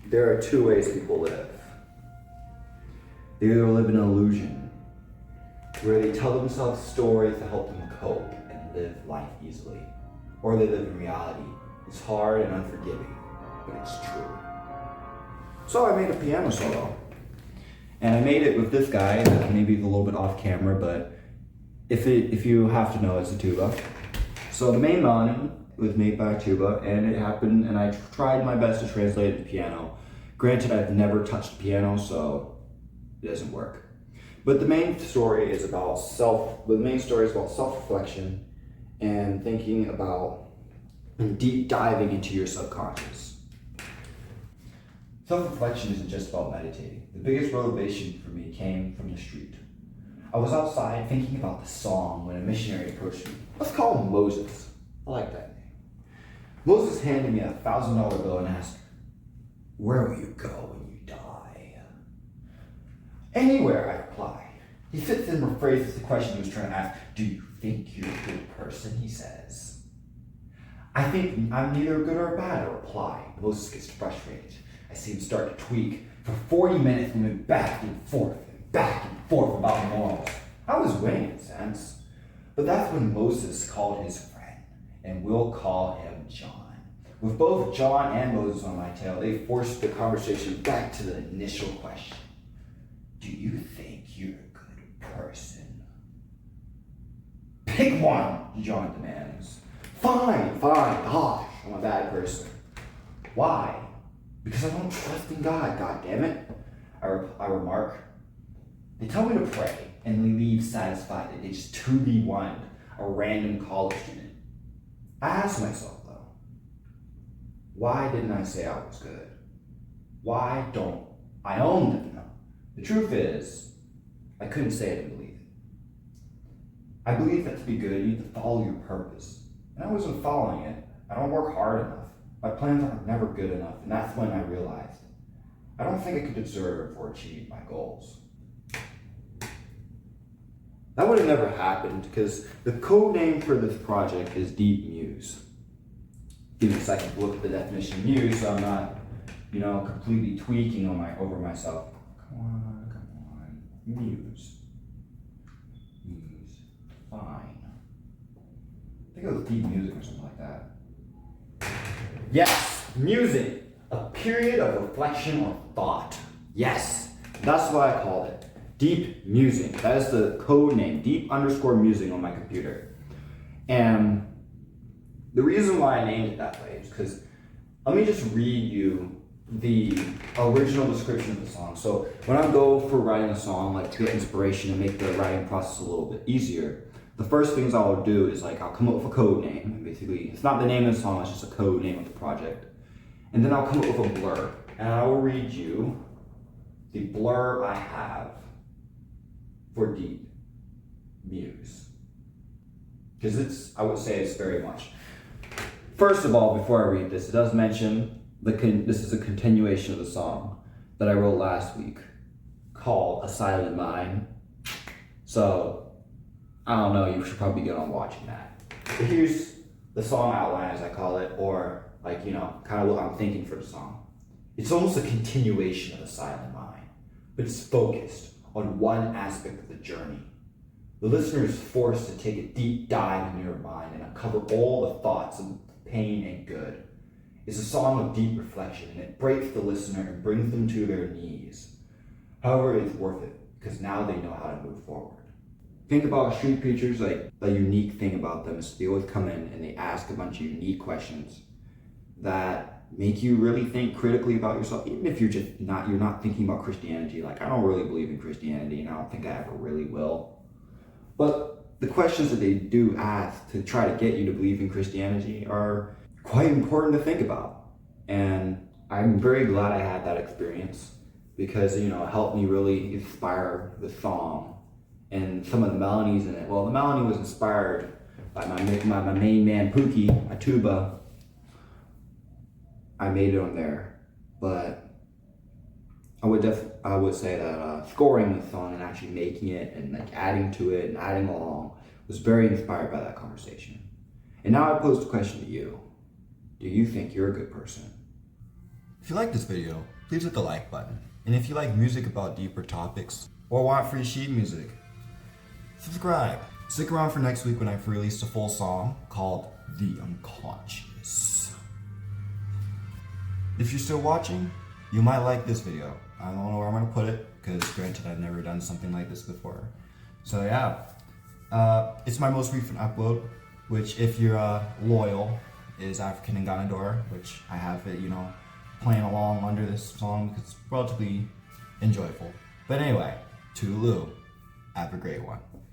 There are two ways people live. They either live in an illusion, where they tell themselves stories to help them cope and live life easily, or they live in reality. It's hard and unforgiving, but it's true. So I made a piano solo, and I made it with this guy that maybe is a little bit off camera, but if you have to know, it's a tuba. So the main melody was made by a tuba, and it happened, and I tried my best to translate it to piano. Granted, I've never touched piano, so it doesn't work. But the main story is about self-reflection and thinking about and deep diving into your subconscious. Self-reflection isn't just about meditating. The biggest revelation for me came from the street. I was outside thinking about the song when a missionary approached me. Let's call him Moses. I like that name. Moses handed me a $1,000 bill and asked, "Where will you go when you die?" "Anywhere," I replied. He fits and rephrases the question he was trying to ask. "Do you think you're a good person?" he says. "I think I'm neither good or bad," I reply. Moses gets frustrated. I see him start to tweak. For 40 minutes, we went back and forth about the morals. I was winning in a sense. But that's when Moses called his friend, and we'll call him John. With both John and Moses on my tail, they forced the conversation back to the initial question. Do you think you're a good person? "Pick one," John demands. Fine, gosh, I'm a bad person." "Why?" "Because I don't trust in God, goddammit," I remark. They tell me to pray, and they leave satisfied that they just 2v1 a random college student. I ask myself, though, why didn't I say I was good? Why don't I own them? The truth is, I couldn't say it and believe it. I believe that to be good, you need to follow your purpose. And I wasn't following it. I don't work hard enough. My plans are never good enough, and that's when I realized I don't think I could deserve or achieve my goals. That would have never happened because the code name for this project is Deep Muse. Give me a second to look at the definition of muse so I'm not, completely tweaking over myself. Come on. Muse. Fine. I think it was deep music or something like that. Yes, music. A period of reflection or thought. Yes, that's what I called it. Deep Musing. That is the code name, deep_musing on my computer. And the reason why I named it that way is because, let me just read you the original description of the song. So when I go for writing a song, like to get inspiration and make the writing process a little bit easier, the first things I'll do is I'll come up with a code name. Basically, it's not the name of the song, it's just a code name of the project. And then I'll come up with a blur. And I will read you the blur I have for Deep Muse. Because I would say it's very much. First of all, before I read this, it does mention this is a continuation of the song that I wrote last week called A Silent Mind. So, I don't know, you should probably get on watching that. But here's the song outline, as I call it, or kind of what I'm thinking for the song. It's almost a continuation of A Silent Mind, but it's focused on one aspect of the journey. The listener is forced to take a deep dive into your mind and uncover all the thoughts of pain and good. It's a song of deep reflection, and it breaks the listener and brings them to their knees. However, it's worth it, because now they know how to move forward. Think about street preachers, the unique thing about them is they always come in and they ask a bunch of unique questions that make you really think critically about yourself, even if you're not thinking about Christianity. I don't really believe in Christianity, and I don't think I ever really will. But the questions that they do ask to try to get you to believe in Christianity are quite important to think about. And I'm very glad I had that experience because, it helped me really inspire the song and some of the melodies in it. Well, the melody was inspired by my main man, Pookie, my tuba. I made it on there, but I would say that scoring the song and actually making it and adding to it and adding along was very inspired by that conversation. And now I pose the question to you. Do you think you're a good person? If you like this video, please hit the like button. And if you like music about deeper topics or want free sheet music, subscribe. Stick around for next week when I've released a full song called The Unconscious. If you're still watching, you might like this video. I don't know where I'm gonna put it, because granted I've never done something like this before. So yeah, it's my most recent upload, which if you're loyal, is African and Ganador, which I have it, playing along under this song because it's relatively enjoyable. But anyway, toodaloo, have a great one.